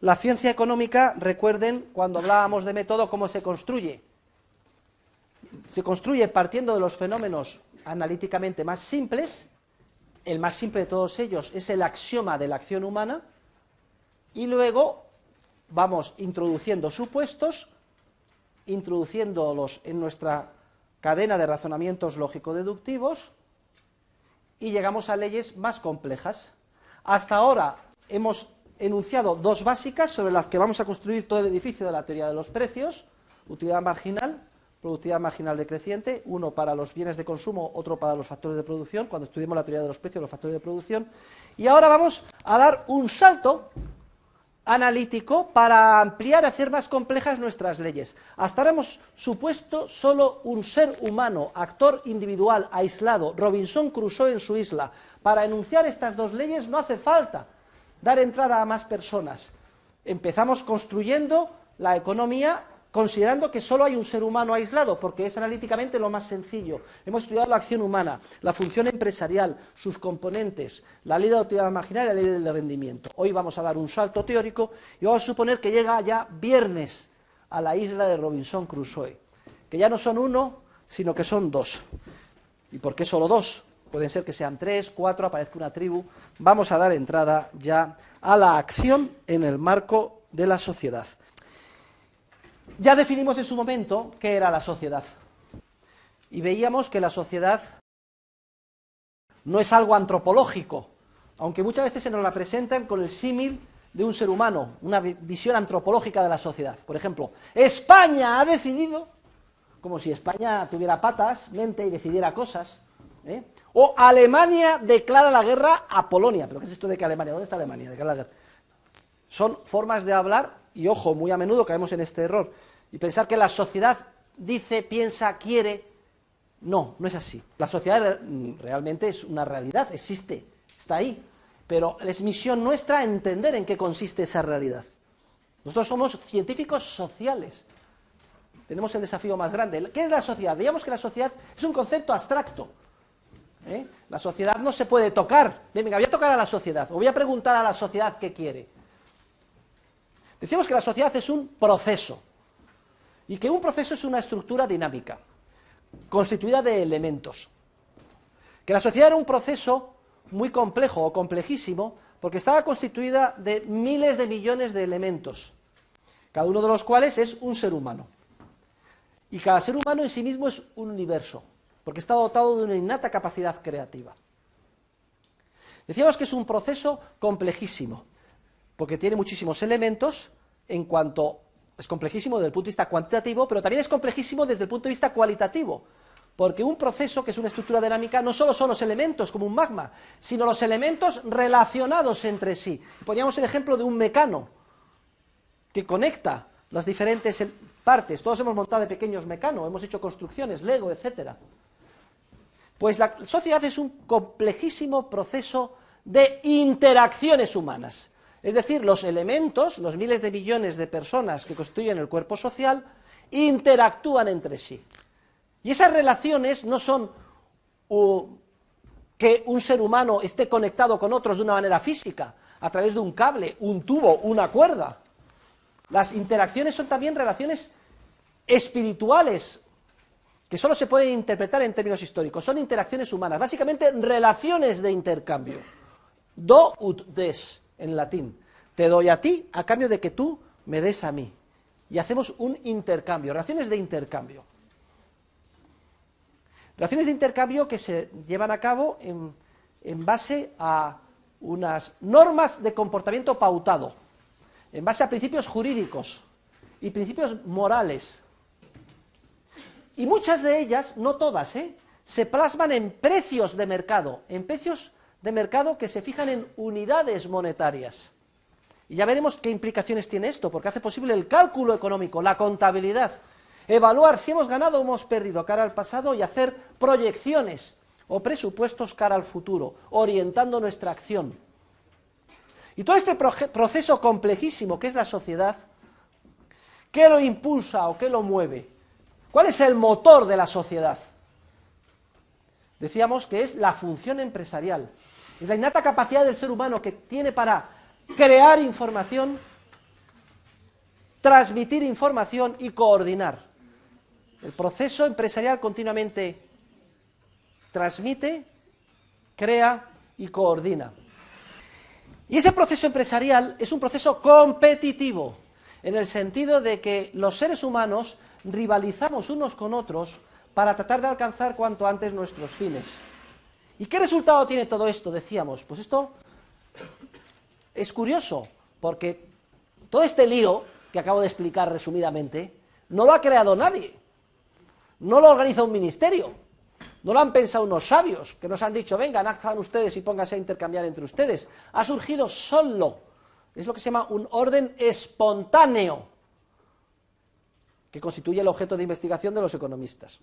La ciencia económica, recuerden, cuando hablábamos de método, ¿cómo se construye? Se construye partiendo de los fenómenos analíticamente más simples. El más simple de todos ellos es el axioma de la acción humana, y luego vamos introduciendo supuestos, introduciéndolos en nuestra cadena de razonamientos lógico-deductivos, y llegamos a leyes más complejas. Hasta ahora hemos enunciado dos básicas sobre las que vamos a construir todo el edificio de la teoría de los precios: utilidad marginal, productividad marginal decreciente, uno para los bienes de consumo, otro para los factores de producción, cuando estudiemos la teoría de los precios, los factores de producción. Y ahora vamos a dar un salto analítico para ampliar y hacer más complejas nuestras leyes. Hasta ahora hemos supuesto solo un ser humano, actor individual, aislado, Robinson Crusoe en su isla. Para enunciar estas dos leyes no hace falta dar entrada a más personas. Empezamos construyendo la economía considerando que solo hay un ser humano aislado, porque es analíticamente lo más sencillo. Hemos estudiado la acción humana, la función empresarial, sus componentes, la ley de la utilidad marginal y la ley del rendimiento. Hoy vamos a dar un salto teórico y vamos a suponer que llega ya viernes a la isla de Robinson Crusoe, que ya no son uno, sino que son dos. ¿Y por qué solo dos? Pueden ser que sean 3, 4, aparezca una tribu. Vamos a dar entrada ya a la acción en el marco de la sociedad. Ya definimos en su momento qué era la sociedad, y veíamos que la sociedad no es algo antropológico, aunque muchas veces se nos la presentan con el símil de un ser humano, una visión antropológica de la sociedad. Por ejemplo, España ha decidido, como si España tuviera patas, mente y decidiera cosas, o Alemania declara la guerra a Polonia. ¿Pero qué es esto de que Alemania? ¿Dónde está Alemania? Declara la guerra. Son formas de hablar, y ojo, muy a menudo caemos en este error, y pensar que la sociedad dice, piensa, quiere. No, no es así. La sociedad realmente es una realidad, existe, está ahí, pero es misión nuestra entender en qué consiste esa realidad. Nosotros somos científicos sociales, tenemos el desafío más grande. ¿Qué es la sociedad? Digamos que la sociedad es un concepto abstracto. La sociedad no se puede tocar. Venga, voy a tocar a la sociedad, o voy a preguntar a la sociedad qué quiere. Decíamos que la sociedad es un proceso, y que un proceso es una estructura dinámica, constituida de elementos. Que la sociedad era un proceso muy complejo o complejísimo, porque estaba constituida de miles de millones de elementos, cada uno de los cuales es un ser humano. Y cada ser humano en sí mismo es un universo, porque está dotado de una innata capacidad creativa. Decíamos que es un proceso complejísimo, porque tiene muchísimos elementos. En cuanto es complejísimo desde el punto de vista cuantitativo, pero también es complejísimo desde el punto de vista cualitativo, porque un proceso, que es una estructura dinámica, no solo son los elementos, como un magma, sino los elementos relacionados entre sí. Poníamos el ejemplo de un mecano, que conecta las diferentes partes. Todos hemos montado de pequeños mecanos, hemos hecho construcciones, Lego, etc. Pues la sociedad es un complejísimo proceso de interacciones humanas. Es decir, los elementos, los miles de millones de personas que constituyen el cuerpo social, interactúan entre sí. Y esas relaciones no son que un ser humano esté conectado con otros de una manera física, a través de un cable, un tubo, una cuerda. Las interacciones son también relaciones espirituales, que solo se pueden interpretar en términos históricos. Son interacciones humanas, básicamente relaciones de intercambio. Do ut des, en latín. Te doy a ti a cambio de que tú me des a mí. Y hacemos un intercambio, relaciones de intercambio. Relaciones de intercambio que se llevan a cabo en base a unas normas de comportamiento pautado, en base a principios jurídicos y principios morales. Y muchas de ellas, no todas, se plasman en precios de mercado, que se fijan en unidades monetarias. Y ya veremos qué implicaciones tiene esto, porque hace posible el cálculo económico, la contabilidad, evaluar si hemos ganado o hemos perdido cara al pasado y hacer proyecciones o presupuestos cara al futuro, orientando nuestra acción. Y todo este proceso complejísimo que es la sociedad, ¿qué lo impulsa o qué lo mueve? ¿Cuál es el motor de la sociedad? Decíamos que es la función empresarial, es la innata capacidad del ser humano que tiene para crear información transmitir información y coordinar. El proceso empresarial continuamente transmite, crea y coordina. Y ese proceso empresarial es un proceso competitivo, en el sentido de que los seres humanos rivalizamos unos con otros para tratar de alcanzar cuanto antes nuestros fines. ¿Y qué resultado tiene todo esto? Decíamos, pues esto es curioso, porque todo este lío que acabo de explicar resumidamente, no lo ha creado nadie, no lo organiza un ministerio, no lo han pensado unos sabios que nos han dicho, vengan, hagan ustedes y pónganse a intercambiar entre ustedes. Ha surgido solo, es lo que se llama un orden espontáneo, que constituye el objeto de investigación de los economistas.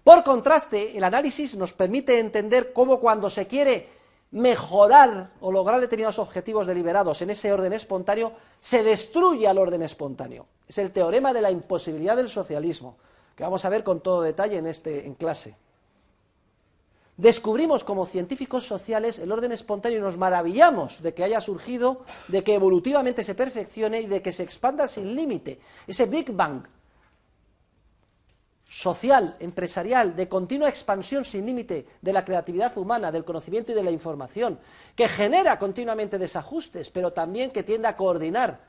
Por contraste, el análisis nos permite entender cómo cuando se quiere mejorar o lograr determinados objetivos deliberados en ese orden espontáneo, se destruye al orden espontáneo. Es el teorema de la imposibilidad del socialismo, que vamos a ver con todo detalle en clase. Descubrimos como científicos sociales el orden espontáneo y nos maravillamos de que haya surgido, de que evolutivamente se perfeccione y de que se expanda sin límite. Ese Big Bang social, empresarial, de continua expansión sin límite de la creatividad humana, del conocimiento y de la información, que genera continuamente desajustes, pero también que tiende a coordinar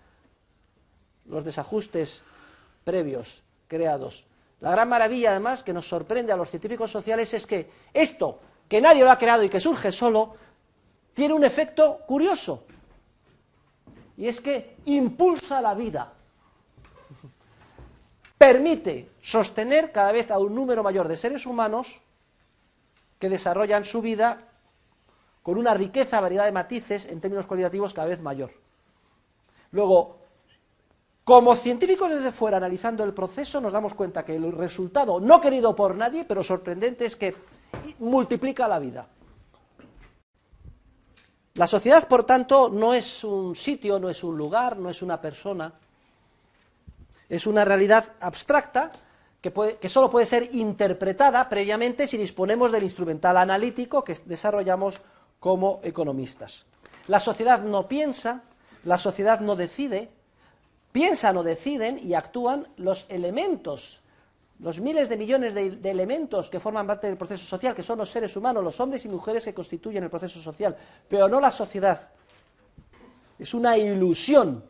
los desajustes previos, creados. La gran maravilla, además, que nos sorprende a los científicos sociales es que esto, que nadie lo ha creado y que surge solo, tiene un efecto curioso, y es que impulsa la vida. Permite sostener cada vez a un número mayor de seres humanos que desarrollan su vida con una riqueza, variedad de matices en términos cualitativos cada vez mayor. Luego, como científicos desde fuera analizando el proceso, nos damos cuenta que el resultado, no querido por nadie, pero sorprendente, es que multiplica la vida. La sociedad, por tanto, no es un sitio, no es un lugar, no es una persona. Es una realidad abstracta que solo puede ser interpretada previamente si disponemos del instrumental analítico que desarrollamos como economistas. La sociedad no piensa, la sociedad no decide, piensan o deciden y actúan los elementos, los miles de millones de elementos que forman parte del proceso social, que son los seres humanos, los hombres y mujeres que constituyen el proceso social, pero no la sociedad. Es una ilusión.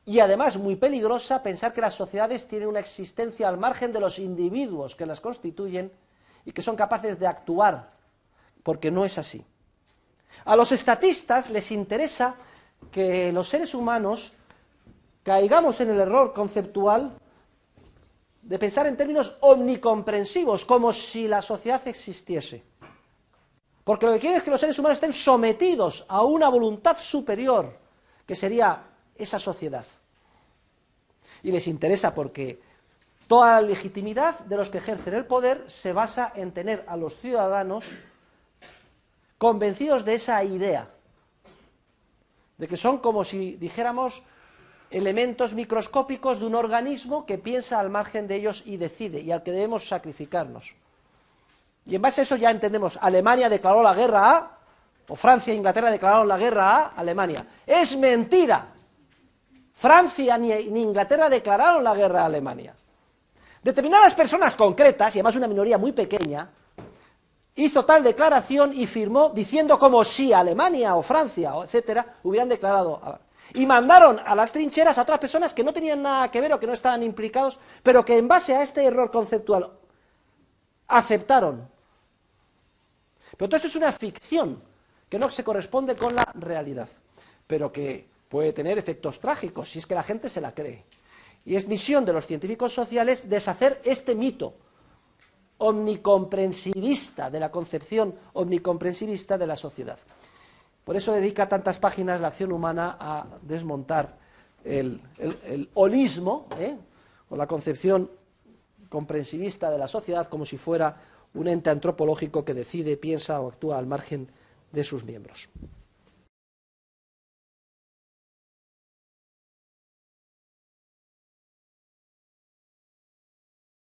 Y además muy peligrosa pensar que las sociedades tienen una existencia al margen de los individuos que las constituyen y que son capaces de actuar, porque no es así. A los estatistas les interesa que los seres humanos caigamos en el error conceptual de pensar en términos omnicomprensivos, como si la sociedad existiese. Porque lo que quieren es que los seres humanos estén sometidos a una voluntad superior, que sería esa sociedad. Y les interesa porque toda la legitimidad de los que ejercen el poder se basa en tener a los ciudadanos convencidos de esa idea, de que son como si dijéramos elementos microscópicos de un organismo que piensa al margen de ellos y decide, y al que debemos sacrificarnos. Y en base a eso ya entendemos, Alemania declaró la guerra a, o Francia e Inglaterra declararon la guerra a Alemania. ¡Es mentira! Francia ni Inglaterra declararon la guerra a Alemania. Determinadas personas concretas, y además una minoría muy pequeña, hizo tal declaración y firmó diciendo como si Alemania o Francia, etcétera, hubieran declarado. Y mandaron a las trincheras a otras personas que no tenían nada que ver o que no estaban implicados, pero que en base a este error conceptual aceptaron. Pero todo esto es una ficción que no se corresponde con la realidad, pero que puede tener efectos trágicos si es que la gente se la cree. Y es misión de los científicos sociales deshacer este mito omnicomprensivista, de la concepción omnicomprensivista de la sociedad. Por eso dedica tantas páginas la acción humana a desmontar el holismo, o la concepción comprensivista de la sociedad como si fuera un ente antropológico que decide, piensa o actúa al margen de sus miembros.